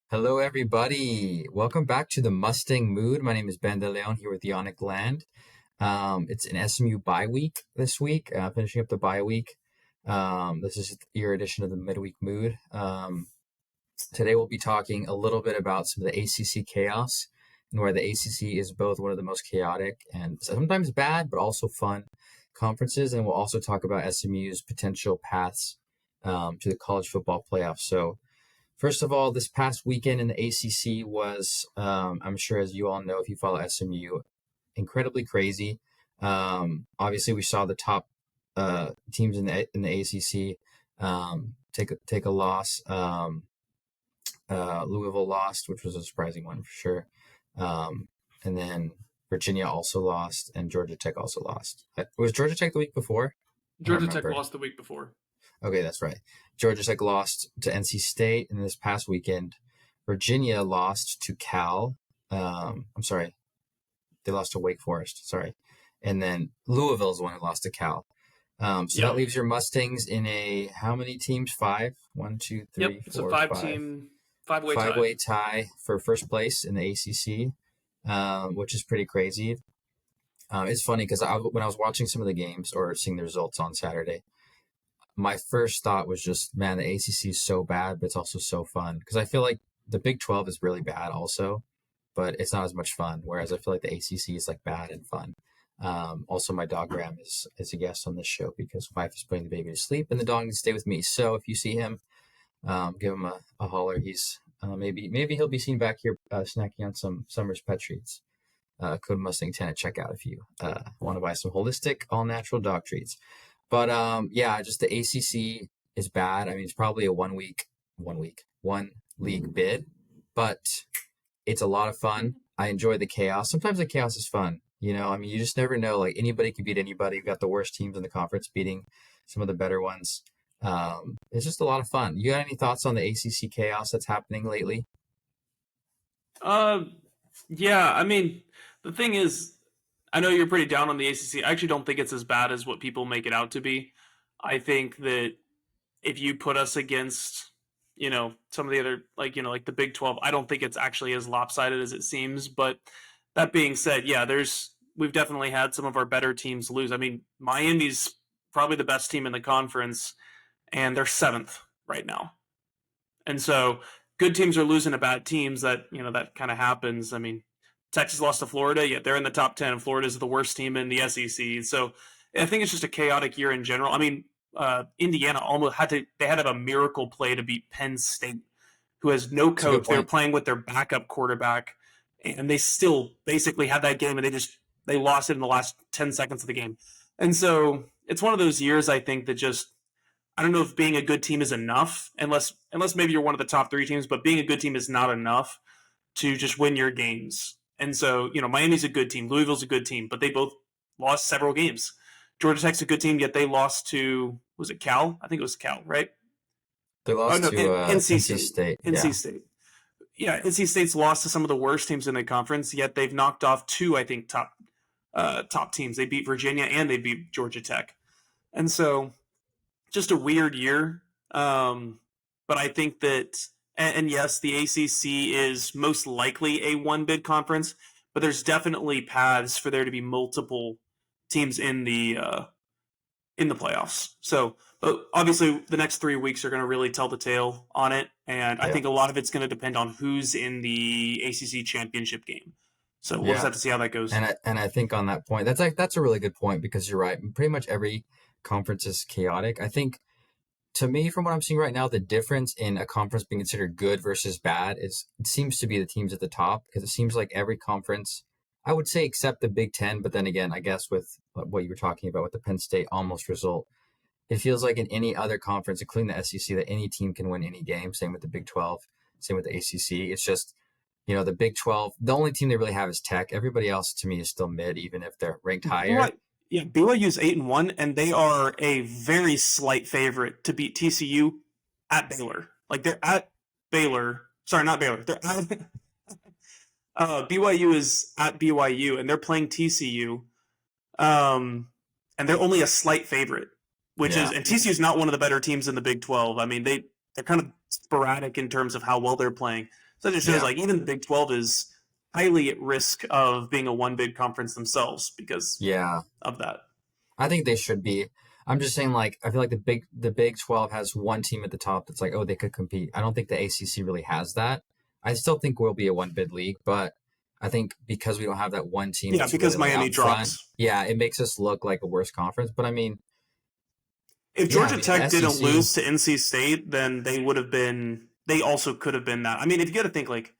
Hello, everybody. Welcome back to the Mustang Mood. My name is Ben De Leon here with Yonnic Land. It's an SMU bye week this week, finishing up the bye week. This is your edition of the Midweek Mood. Today we'll be talking a little bit about some of the ACC chaos and where the ACC is both one of the most chaotic and sometimes bad, but also fun conferences. And we'll also talk about SMU's potential paths to the college football playoffs. So, first of all, this past weekend in the ACC was, I'm sure as you all know, if you follow SMU, incredibly crazy. Obviously, we saw the top teams in the ACC take a loss. Louisville lost, which was a surprising one for sure. And then Virginia also lost, and Georgia Tech also lost. Was Georgia Tech the week before? Georgia Tech lost the week before. Okay, that's right. Georgia Tech lost to NC State in this past weekend. Virginia lost to Cal. I'm sorry. They lost to Wake Forest. Sorry. And then Louisville is the one who lost to Cal. That leaves your Mustangs in a, how many teams? Five? One, two, three, four, it's a five-way tie for first place in the ACC, which is pretty crazy. It's funny because when I was watching some of the games or seeing the results on Saturday, my first thought was just, man, the ACC is so bad, but it's also so fun. Because I feel like the Big 12 is really bad also, but it's not as much fun. Whereas I feel like the ACC is like bad and fun. Also, my dog Graham is a guest on this show because wife is putting the baby to sleep and the dog needs to stay with me. So if you see him, give him a holler. He's maybe he'll be seen back here snacking on some Summer's Pet Treats. Code Mustang 10 at checkout if you want to buy some holistic, all natural dog treats. But just the ACC is bad. I mean, it's probably a one league bid, but it's a lot of fun. I enjoy the chaos. Sometimes the chaos is fun. You know, I mean, you just never know. Like, anybody can beat anybody. You've got the worst teams in the conference beating some of the better ones. It's just a lot of fun. You got any thoughts on the ACC chaos that's happening lately? Yeah, I mean, the thing is, I know you're pretty down on the ACC. I actually don't think it's as bad as what people make it out to be. I think that if you put us against, some of the other, like the Big 12, I don't think it's actually as lopsided as it seems. But that being said, yeah, we've definitely had some of our better teams lose. I mean, Miami's probably the best team in the conference, and they're 7th right now. And so good teams are losing to bad teams. That kind of happens. I mean, Texas lost to Florida, yet they're in the top 10. Florida's the worst team in the SEC. So I think it's just a chaotic year in general. I mean, Indiana almost had to have a miracle play to beat Penn State, who has no coach. They were playing with their backup quarterback, and they still basically had that game, and they lost it in the last 10 seconds of the game. And so it's one of those years, I think, that just, I don't know if being a good team is enough, unless maybe you're one of the top 3 teams, but being a good team is not enough to just win your games. And so, Miami's a good team. Louisville's a good team, but they both lost several games. Georgia Tech's a good team, yet they lost to, was it Cal? I think it was Cal, right? They lost to NC State. NC State. Yeah, NC State's lost to some of the worst teams in the conference, yet they've knocked off 2, I think, top teams. They beat Virginia and they beat Georgia Tech. And so, just a weird year. But I think that, and yes, the ACC is most likely a one-bid conference, but there's definitely paths for there to be multiple teams in the playoffs. So, but obviously, the next 3 weeks are going to really tell the tale on it, and I think a lot of it's going to depend on who's in the ACC championship game. So we'll just have to see how that goes. And I think on that point, that's a really good point because you're right. Pretty much every conference is chaotic. I think, to me, from what I'm seeing right now, the difference in a conference being considered good versus bad it seems to be the teams at the top, because it seems like every conference, I would say except the Big Ten, but then again, I guess with what you were talking about with the Penn State almost result, it feels like in any other conference, including the SEC, that any team can win any game. Same with the Big 12, same with the ACC. It's just, the Big 12, the only team they really have is Tech. Everybody else, to me, is still mid, even if they're ranked higher. Right. Yeah, BYU's 8-1, and they are a very slight favorite to beat TCU at Baylor. Like, they're at Baylor. Sorry, not Baylor. They're at BYU is at BYU, and they're playing TCU, and they're only a slight favorite, and TCU is not one of the better teams in the Big 12. I mean, they're kind of sporadic in terms of how well they're playing. So that just shows Yeah. like even the Big 12 is highly at risk of being a one bid conference themselves because Yeah. of that. I think they should be. I'm just saying, like, I feel like the Big 12 has one team at the top that's like, oh, they could compete. I don't think the ACC really has that. I still think we'll be a one bid league, but I think because we don't have that one team Yeah, that's really because like Miami out front, dropped. yeah, it makes us look like a worse conference. But I mean, If yeah, I Georgia mean, the Tech didn't SEC, lose to NC State, then they would have been. They also could have been that. I mean, if you got to think like,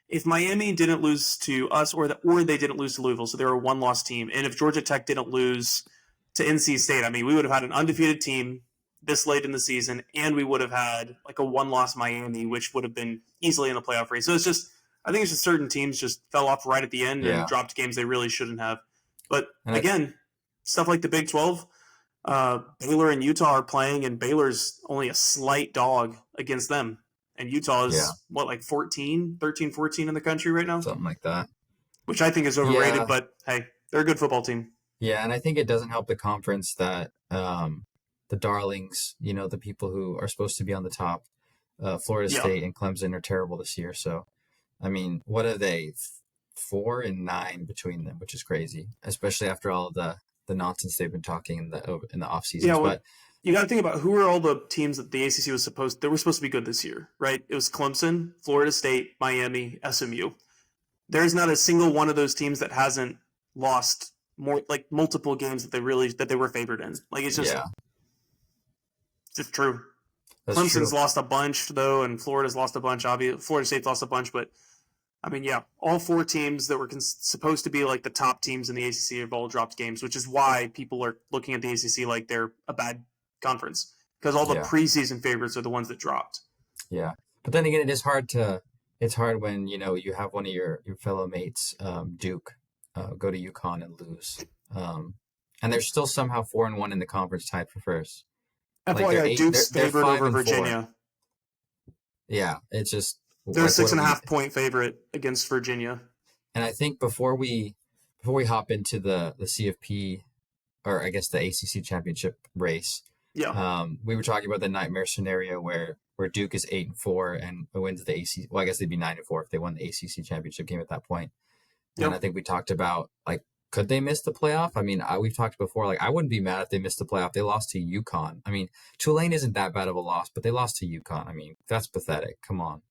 if Miami didn't lose to us, or they didn't lose to Louisville, so they were a one loss team, and if Georgia Tech didn't lose to NC State, I mean, we would have had an undefeated team this late in the season, and we would have had like a one loss Miami, which would have been easily in the playoff race. So it's just, I think it's just certain teams just fell off right at the end and yeah, dropped games they really shouldn't have. But and again, stuff like the Big 12, Baylor and Utah are playing, and Baylor's only a slight dog against them. And Utah yeah, is, what, like 14, 14 in the country right now? something like that. Which I think is overrated, Yeah, but hey, they're a good football team. yeah, and I think it doesn't help the conference that the darlings, the people who are supposed to be on the top, Florida Yeah. State and Clemson are terrible this year. So, I mean, what are they? 4-9 between them, which is crazy, especially after all of the nonsense they've been talking in the off Yeah, seasons. well, But you got to think about who are all the teams that the ACC was supposed, they were supposed to be good this year, right? It was Clemson, Florida State, Miami, SMU. There's not a single one of those teams that hasn't lost more, like multiple games that they were favored in. Like it's yeah, just true. that's Clemson's true. lost a bunch though, and Florida's lost a bunch. Obviously, Florida State's lost a bunch, but I mean, yeah, all four teams that were supposed to be like the top teams in the ACC have all dropped games, which is why people are looking at the ACC like they're a bad conference because all the Yeah, preseason favorites are the ones that dropped. yeah. But then again, it's hard when you have one of your fellow mates, Duke, go to UConn and lose, and they're still somehow 4-1 in the conference, tied for first. Like they're FYI, eight, they're Duke's they're favored five over and four. Virginia. Yeah, it's just They're a like, what six do and a we? half point favorite against Virginia. And I think before we hop into the CFP, or I guess the ACC championship race, Yeah. we were talking about the nightmare scenario where Duke is 8-4 and wins the ACC. Well, I guess they'd be 9-4 if they won the ACC championship game at that point. And I Yep. think we talked about, like, could they miss the playoff? I mean, we've talked before. Like, I wouldn't be mad if they missed the playoff. They lost to UConn. I mean, Tulane isn't that bad of a loss, but they lost to UConn. I mean, that's pathetic. Come on.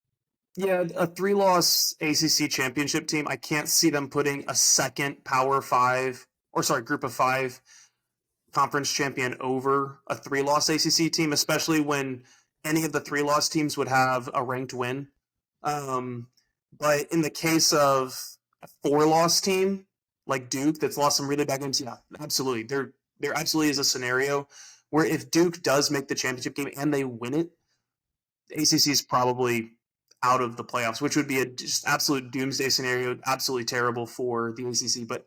Yeah, a 3-loss ACC championship team. I can't see them putting a second Power Five, or sorry, Group of Five conference champion over a 3-loss ACC team, especially when any of the 3-loss teams would have a ranked win. Um, but in the case of a 4-loss team like Duke that's lost some really bad games, yeah, absolutely. There absolutely is a scenario where if Duke does make the championship game and they win it, the ACC is probably out of the playoffs, which would be a just absolute doomsday scenario, absolutely terrible for the ACC. But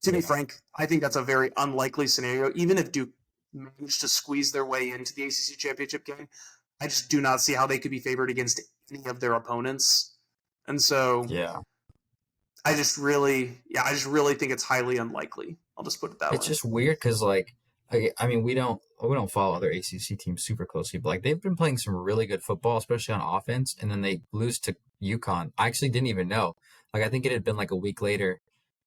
to be Yeah. frank, I think that's a very unlikely scenario. Even if Duke managed to squeeze their way into the ACC championship game, I just do not see how they could be favored against any of their opponents. And so Yeah. I just really think it's highly unlikely. I'll just put it that It's way. just weird because, like, I mean, we don't follow other ACC teams super closely, but like they've been playing some really good football, especially on offense, and then they lose to UConn. I actually didn't even know. Like, I think it had been like a week later,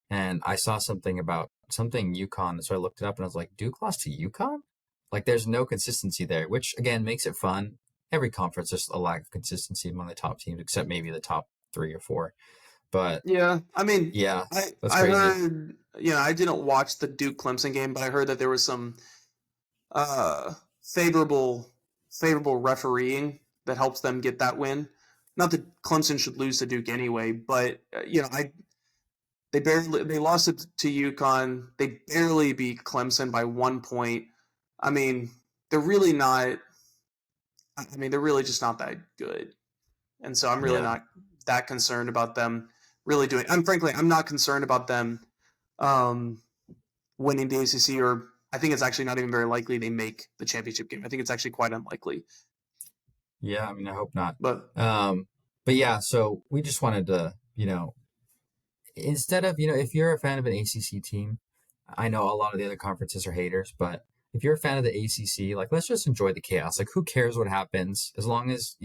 and I saw something about something UConn, so I looked it up, and I was like, Duke lost to UConn? Like, there's no consistency there, which again makes it fun. Every conference, there's a lack of consistency among the top teams, except maybe the top 3 or 4. But Yeah, I mean, yeah, that's I crazy. heard, I didn't watch the Duke Clemson game, but I heard that there was some uh, favorable refereeing that helps them get that win. Not that Clemson should lose to Duke anyway, but they lost it to UConn. They barely beat Clemson by 1 point. I mean, they're really not. I mean, they're really just not that good, and so I'm really Yeah, not that concerned about them really doing. I'm not concerned about them um, winning the ACC, or I think it's actually not even very likely they make the championship game. I think it's actually quite unlikely. yeah. I mean, I hope not. But Um, but yeah, so we just wanted to, instead of, if you're a fan of an ACC team, I know a lot of the other conferences are haters, but if you're a fan of the ACC, like, let's just enjoy the chaos. Like, who cares what happens as long as,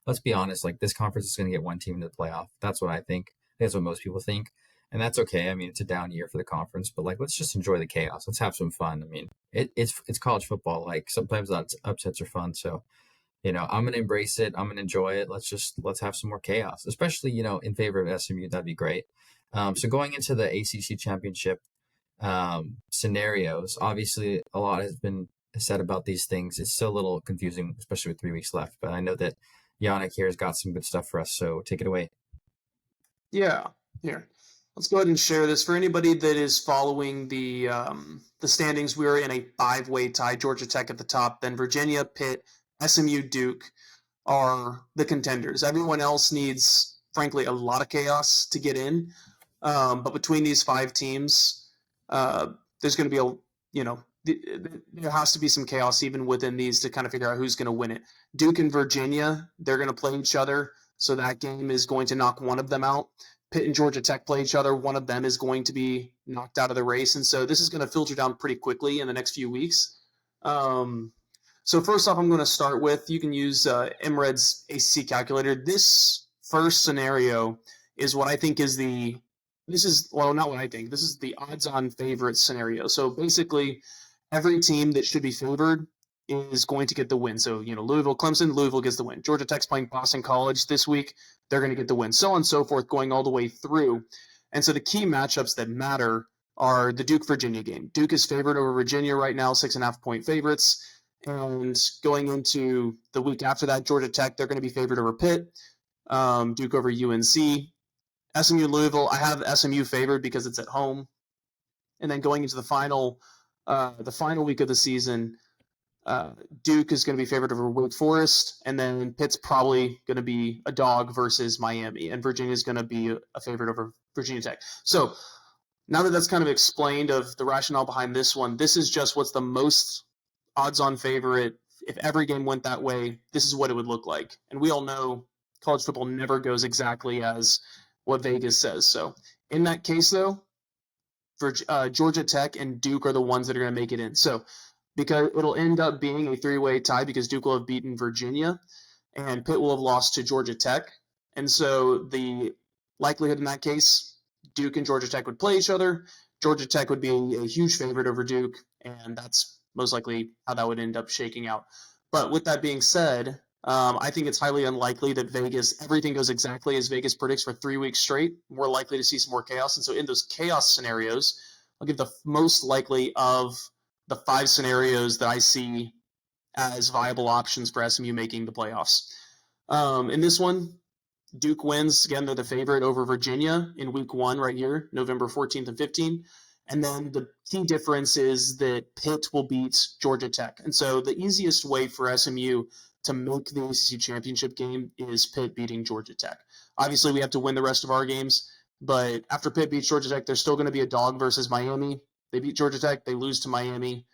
let's be honest, like this conference is going to get one team into the playoff. That's what I think. That's what most people think. And that's okay. I mean, it's a down year for the conference, but like, let's just enjoy the chaos. Let's have some fun. I mean, it's college football. Like sometimes upsets are fun. So, I'm going to embrace it. I'm going to enjoy it. Let's have some more chaos, especially, in favor of SMU. That'd be great. So going into the ACC championship scenarios, obviously a lot has been said about these things. It's still a little confusing, especially with 3 weeks left, but I know that Yonnic here has got some good stuff for us. So take it away. Yeah, here. Let's go ahead and share this for anybody that is following the standings. We are in a 5-way tie. Georgia Tech at the top, then Virginia, Pitt, SMU, Duke are the contenders. Everyone else needs, frankly, a lot of chaos to get in. But between these 5 teams, there's going to be there has to be some chaos even within these to kind of figure out who's going to win it. Duke and Virginia, they're going to play each other, so that game is going to knock one of them out. Pitt and Georgia Tech play each other. One of them is going to be knocked out of the race, and so this is going to filter down pretty quickly in the next few weeks. So first off, I'm going to start with, you can use MRED's ACC calculator. This first scenario is what I think is not what I think. This is the odds-on favorite scenario. So basically, every team that should be favored is going to get the win. So, Louisville, Clemson, Louisville gets the win. Georgia Tech's playing Boston College this week. They're going to get the win. So on and so forth, going all the way through. And so the key matchups that matter are the Duke-Virginia game. Duke is favored over Virginia right now, 6.5-point favorites. And going into the week after that, Georgia Tech, they're going to be favored over Pitt. Duke over UNC. SMU, Louisville, I have SMU favored because it's at home. And then going into the final week of the season, Duke is going to be favored over Wake Forest, and then Pitt's probably going to be a dog versus Miami, and Virginia is going to be a favorite over Virginia Tech. So now that that's kind of explained of the rationale behind this one, this is just what's the most odds-on favorite. If every game went that way, this is what it would look like. And we all know college football never goes exactly as what Vegas says. So in that case, though, for Georgia Tech and Duke are the ones that are going to make it in. So because it'll end up being a 3-way tie because Duke will have beaten Virginia and Pitt will have lost to Georgia Tech. And so the likelihood in that case, Duke and Georgia Tech would play each other. Georgia Tech would be a huge favorite over Duke, and that's most likely how that would end up shaking out. But with that being said, I think it's highly unlikely that everything goes exactly as Vegas predicts for 3 weeks straight. More likely to see some more chaos. And so in those chaos scenarios, I'll give the most likely of the 5 scenarios that I see as viable options for SMU making the playoffs. In this one, Duke wins. Again, they're the favorite over Virginia in week 1 right here, November 14th and 15th. And then the key difference is that Pitt will beat Georgia Tech. And so the easiest way for SMU to make the ACC championship game is Pitt beating Georgia Tech. Obviously, we have to win the rest of our games, but after Pitt beats Georgia Tech, there's still going to be a dog versus Miami. They beat Georgia Tech, they lose to Miami,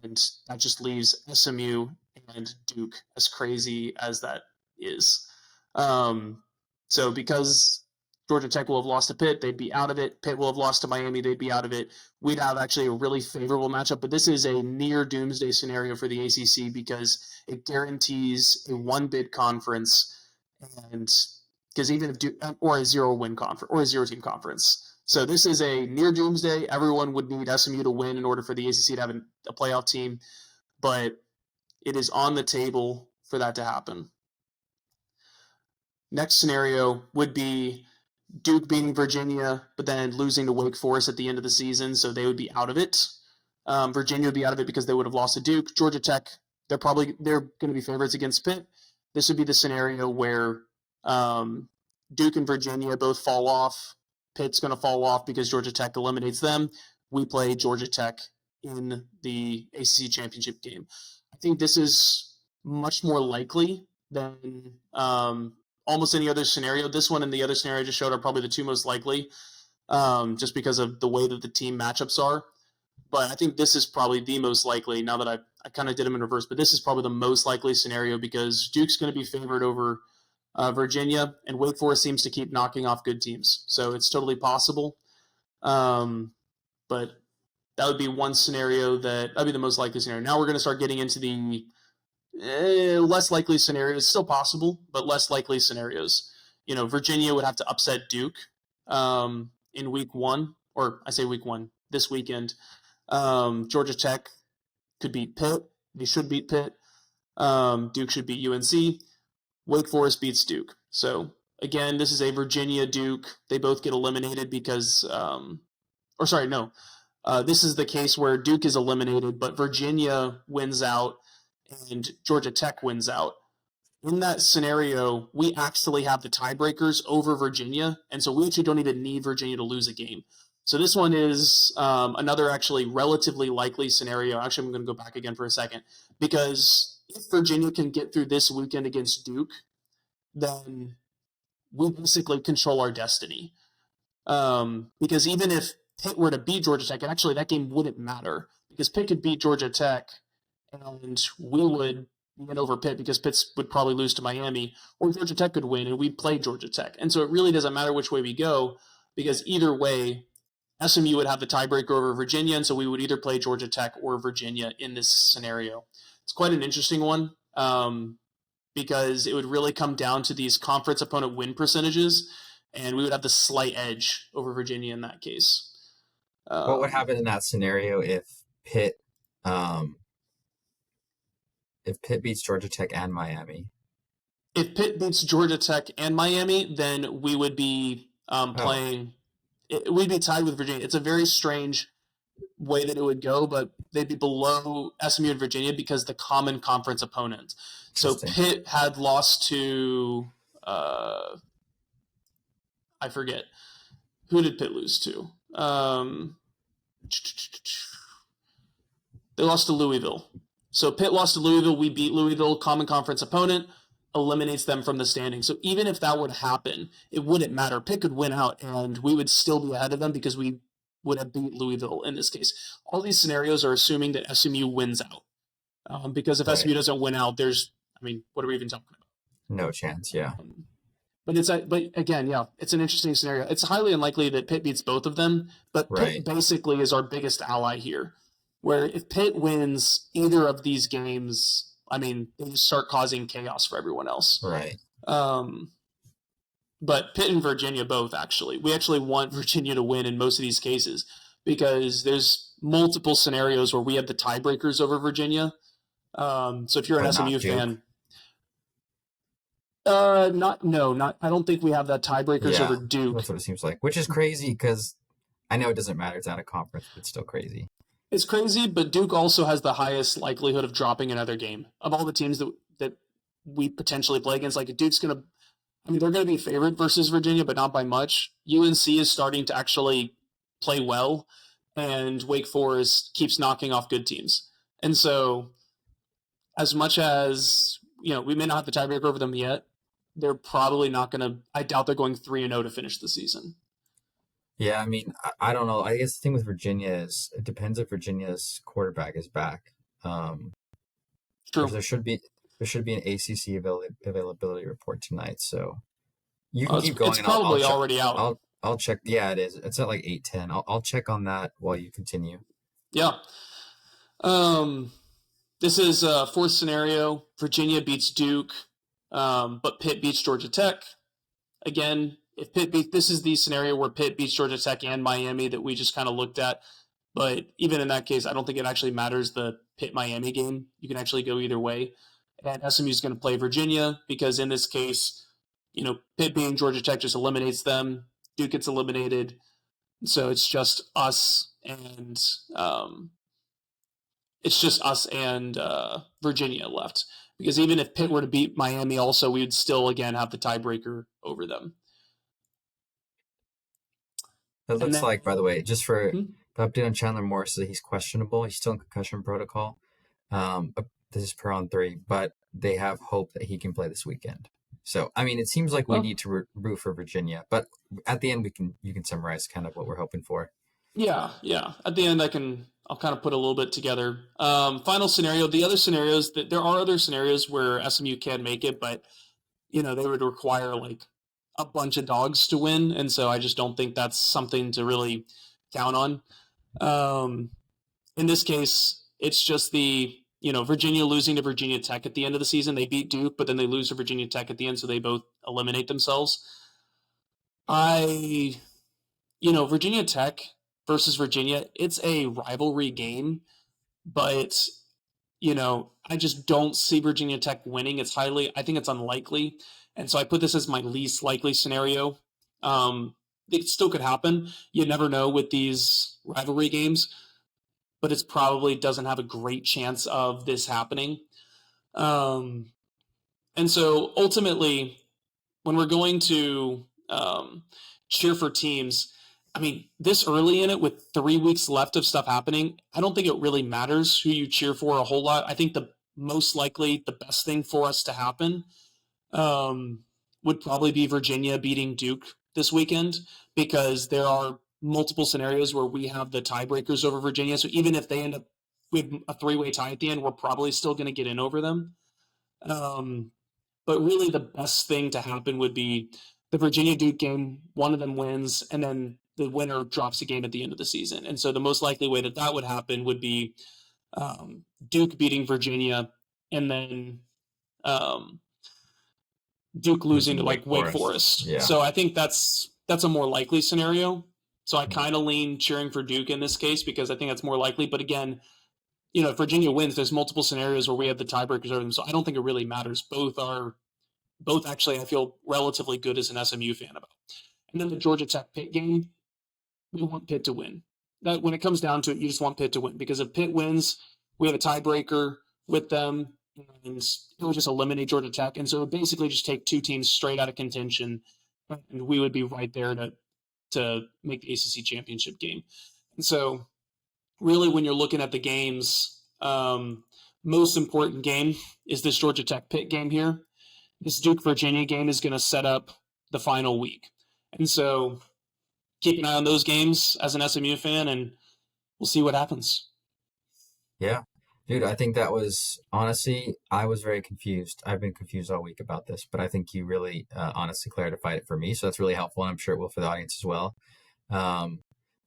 and that just leaves SMU and Duke, as crazy as that is. So because Georgia Tech will have lost to Pitt, they'd be out of it. Pitt will have lost to Miami, they'd be out of it. We'd have actually a really favorable matchup, but this is a near doomsday scenario for the ACC because it guarantees a 1-bid conference, and because even if Duke, or a 0-win conference or a 0-team conference. So this is a near doomsday. Everyone would need SMU to win in order for the ACC to have a playoff team, but it is on the table for that to happen. Next scenario would be Duke beating Virginia, but then losing to Wake Forest at the end of the season, so they would be out of it. Virginia would be out of it because they would have lost to Duke. Georgia Tech, they're going to be favorites against Pitt. This would be the scenario where Duke and Virginia both fall off. Pitt's going to fall off because Georgia Tech eliminates them. We play Georgia Tech in the ACC championship game. I think this is much more likely than almost any other scenario. This one and the other scenario I just showed are probably the 2 most likely, just because of the way that the team matchups are. But I think this is probably the most likely, now that I kind of did them in reverse, but this is probably the most likely scenario because Duke's going to be favored over Virginia, and Wake Forest seems to keep knocking off good teams. So it's totally possible. But that would be one scenario that'd be the most likely scenario. Now we're going to start getting into the less likely scenarios, still possible, but less likely scenarios. Virginia would have to upset Duke in week one, or I say week one, this weekend. Georgia Tech could beat Pitt. They should beat Pitt. Duke should beat UNC. Wake Forest beats Duke. So again, this is a Virginia Duke. They both get eliminated because, this is the case where Duke is eliminated, but Virginia wins out and Georgia Tech wins out. In that scenario, we actually have the tiebreakers over Virginia, and so we actually don't even need Virginia to lose a game. So this one is another actually relatively likely scenario. Actually, I'm going to go back again for a second, because if Virginia can get through this weekend against Duke, then we basically control our destiny. Because even if Pitt were to beat Georgia Tech, and actually that game wouldn't matter, because Pitt could beat Georgia Tech, and we would win over Pitt because Pitt would probably lose to Miami, or Georgia Tech could win and we'd play Georgia Tech. And so it really doesn't matter which way we go, because either way, SMU would have the tiebreaker over Virginia, and so we would either play Georgia Tech or Virginia in this scenario. It's quite an interesting one, because it would really come down to these conference opponent win percentages, and we would have the slight edge over Virginia in that case. What would happen in that scenario if Pitt beats Georgia Tech and Miami? If Pitt beats Georgia Tech and Miami, then we would be playing. We'd be tied with Virginia. It's a very strange way that it would go, but they'd be below SMU and Virginia because the common conference opponent. So Pitt had lost to, I forget. Who did Pitt lose to? They lost to Louisville. So Pitt lost to Louisville. We beat Louisville, common conference opponent, eliminates them from the standing. So even if that would happen, it wouldn't matter. Pitt could win out, and we would still be ahead of them because we would have beat Louisville in this case. All these scenarios are assuming that SMU wins out. Because if SMU doesn't win out, what are we even talking about? No chance, yeah. But again, it's an interesting scenario. It's highly unlikely that Pitt beats both of them, but Pitt basically is our biggest ally here. Where if Pitt wins either of these games, they just start causing chaos for everyone else. Right. But Pitt and Virginia both, actually. We actually want Virginia to win in most of these cases because there's multiple scenarios where we have the tiebreakers over Virginia. So if you're an SMU fan... I don't think we have that tiebreakers over Duke. That's what it seems like, which is crazy because I know it doesn't matter. It's out of conference, but it's still crazy. It's crazy, but Duke also has the highest likelihood of dropping another game of all the teams that we potentially play against. Like Duke's they're going to be favored versus Virginia, but not by much. UNC is starting to actually play well, and Wake Forest keeps knocking off good teams. And so, as much as we may not have the tiebreaker over them yet, they're probably not going to. I doubt they're going 3-0 to finish the season. Yeah, I don't know. I guess the thing with Virginia is it depends if Virginia's quarterback is back. True. There should be an ACC availability report tonight, so you can keep going. It's probably already out. I'll check. Yeah, it is. It's at like 8:10. I'll check on that while you continue. Yeah. This is fourth scenario. Virginia beats Duke, but Pitt beats Georgia Tech. Again, if this is the scenario where Pitt beats Georgia Tech and Miami that we just kind of looked at. But even in that case, I don't think it actually matters the Pitt-Miami game. You can actually go either way. And SMU is going to play Virginia because in this case, Pitt being Georgia Tech just eliminates them. Duke gets eliminated. So it's just us and Virginia left. Because even if Pitt were to beat Miami also, we would still, again, have the tiebreaker over them. It looks like, by the way, just for the update on Chandler Morris, he's questionable. He's still in concussion protocol. This is per on 3, but they have hope that he can play this weekend. So, it seems like we need to root for Virginia, but at the end you can summarize kind of what we're hoping for. Yeah. At the end, I'll kind of put a little bit together. Final scenario. The other scenarios there are other scenarios where SMU can make it, but they would require like a bunch of dogs to win, and so I just don't think that's something to really count on. In this case, it's just the Virginia losing to Virginia Tech at the end of the season. They beat Duke, but then they lose to Virginia Tech at the end, so they both eliminate themselves. Virginia Tech versus Virginia, it's a rivalry game, but I just don't see Virginia Tech winning. I think it's unlikely. And so I put this as my least likely scenario. It still could happen. You never know with these rivalry games, but it probably doesn't have a great chance of this happening. And so ultimately, when we're going to cheer for teams, I mean, this early in it with 3 weeks left of stuff happening, I don't think it really matters who you cheer for a whole lot. I think the best thing for us to happen would probably be Virginia beating Duke this weekend, because there are multiple scenarios where we have the tiebreakers over Virginia. So even if they end up with a 3-way tie at the end, we're probably still going to get in over them. But really the best thing to happen would be the Virginia Duke game, one of them wins, and then the winner drops a game at the end of the season. And so the most likely way that would happen would be Duke beating Virginia, and then Duke losing to like Wake Forest. Yeah. So I think that's a more likely scenario. So I kind of lean cheering for Duke in this case, because I think that's more likely. But again, if Virginia wins, there's multiple scenarios where we have the tiebreakers over them. So I don't think it really matters. Both actually I feel relatively good as an SMU fan about. And then the Georgia Tech Pitt game, we want Pitt to win. That when it comes down to it, you just want Pitt to win, because if Pitt wins, we have a tiebreaker with them, and it would just eliminate Georgia Tech. And so it would basically just take two teams straight out of contention, and we would be right there to make the ACC championship game. And so really when you're looking at the games, most important game is this Georgia Tech Pitt game here. This Duke Virginia game is going to set up the final week. And so keep an eye on those games as an SMU fan, and we'll see what happens. Yeah. Dude, I think that was, honestly, I was very confused. I've been confused all week about this, but I think you really honestly clarified it for me. So that's really helpful, and I'm sure it will for the audience as well.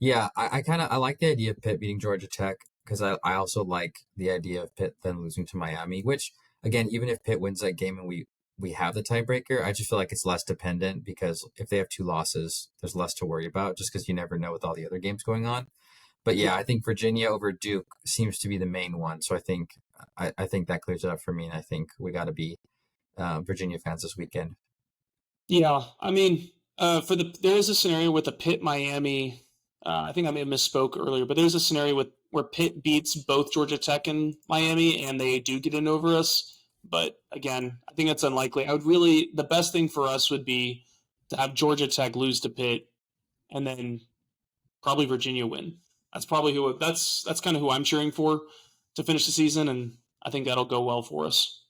Yeah, I like the idea of Pitt beating Georgia Tech, because I also like the idea of Pitt then losing to Miami, which, again, even if Pitt wins that game and we have the tiebreaker, I just feel like it's less dependent, because if they have 2 losses, there's less to worry about, just because you never know with all the other games going on. But yeah, I think Virginia over Duke seems to be the main one. So I think that clears it up for me, and I think we got to be Virginia fans this weekend. Yeah, I mean, there is a scenario with the Pitt Miami. I think I may have misspoke earlier, but there's a scenario where Pitt beats both Georgia Tech and Miami, and they do get in over us. But again, I think that's unlikely. The best thing for us would be to have Georgia Tech lose to Pitt, and then probably Virginia win. That's probably that's kind of who I'm cheering for to finish the season, and I think that'll go well for us.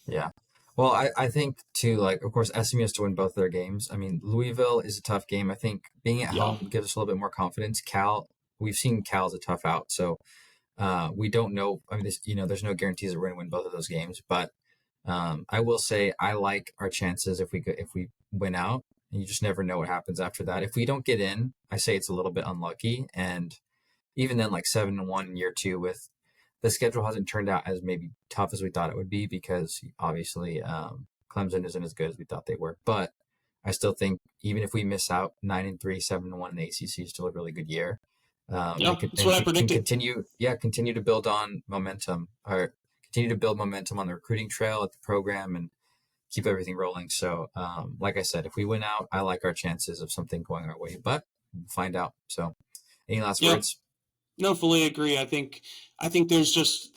Yeah. Well, I think too, like, of course, SMU has to win both their games. I mean, Louisville is a tough game. I think being at home gives us a little bit more confidence. We've seen Cal's a tough out, so we don't know. I mean, there's no guarantees that we're going to win both of those games, but I will say I like our chances if we win out. You just never know what happens after that. If we don't get in, I say it's a little bit unlucky, and even then, like 7-1 in year 2 with the schedule hasn't turned out as maybe tough as we thought it would be, because obviously Clemson isn't as good as we thought they were. But I still think even if we miss out 9-3, 7-1 in the ACC is still a really good year. That's what I predicted. Continue to build on momentum, or continue to build momentum on the recruiting trail at the program, and keep everything rolling. So, like I said, if we win out, I like our chances of something going our way, but we'll find out. So, any last words? No, fully agree. I think there's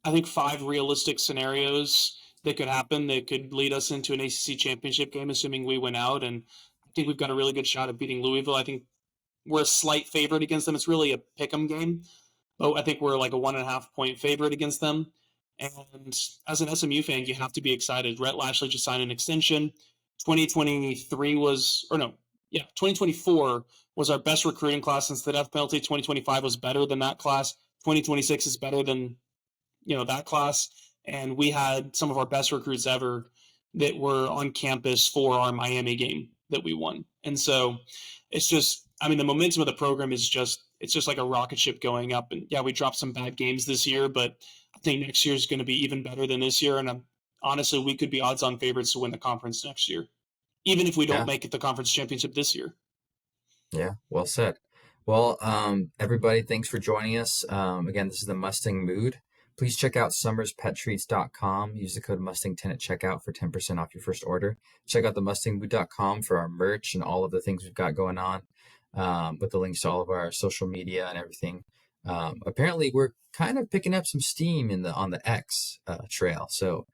5 realistic scenarios that could happen that could lead us into an ACC championship game, assuming we win out. And I think we've got a really good shot at beating Louisville. I think we're a slight favorite against them. It's really a pick'em game, but I think we're like a 1.5 point favorite against them. And as an SMU fan, you have to be excited. Rhett Lashley just signed an extension. 2024 was our best recruiting class since the death penalty. 2025 was better than that class. 2026 is better than that class. And we had some of our best recruits ever that were on campus for our Miami game that we won. And so it's just, the momentum of the program is just like a rocket ship going up. And yeah, we dropped some bad games this year, but I I think next year is going to be even better than this year. And honestly, we could be odds on favorites to win the conference next year, even if we don't Yeah. make it the conference championship this year. Yeah, well said. Well, everybody, thanks for joining us. Again, this is the Mustang Mood. Please check out summerspetTreats.com. Use the code Mustang10 at checkout for 10% off your first order. Check out the mustangmood.com for our merch and all of the things we've got going on, with the links to all of our social media and everything. Apparently, we're kind of picking up some steam on the X trail. So,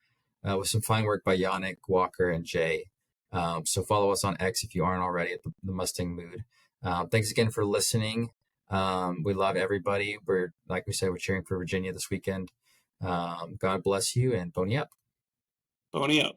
with some fine work by Yonnic, Walker, and Jay. So follow us on X if you aren't already at the Mustang Mood. Thanks again for listening. We love everybody. Like we said, we're cheering for Virginia this weekend. God bless you and pony up. Pony up.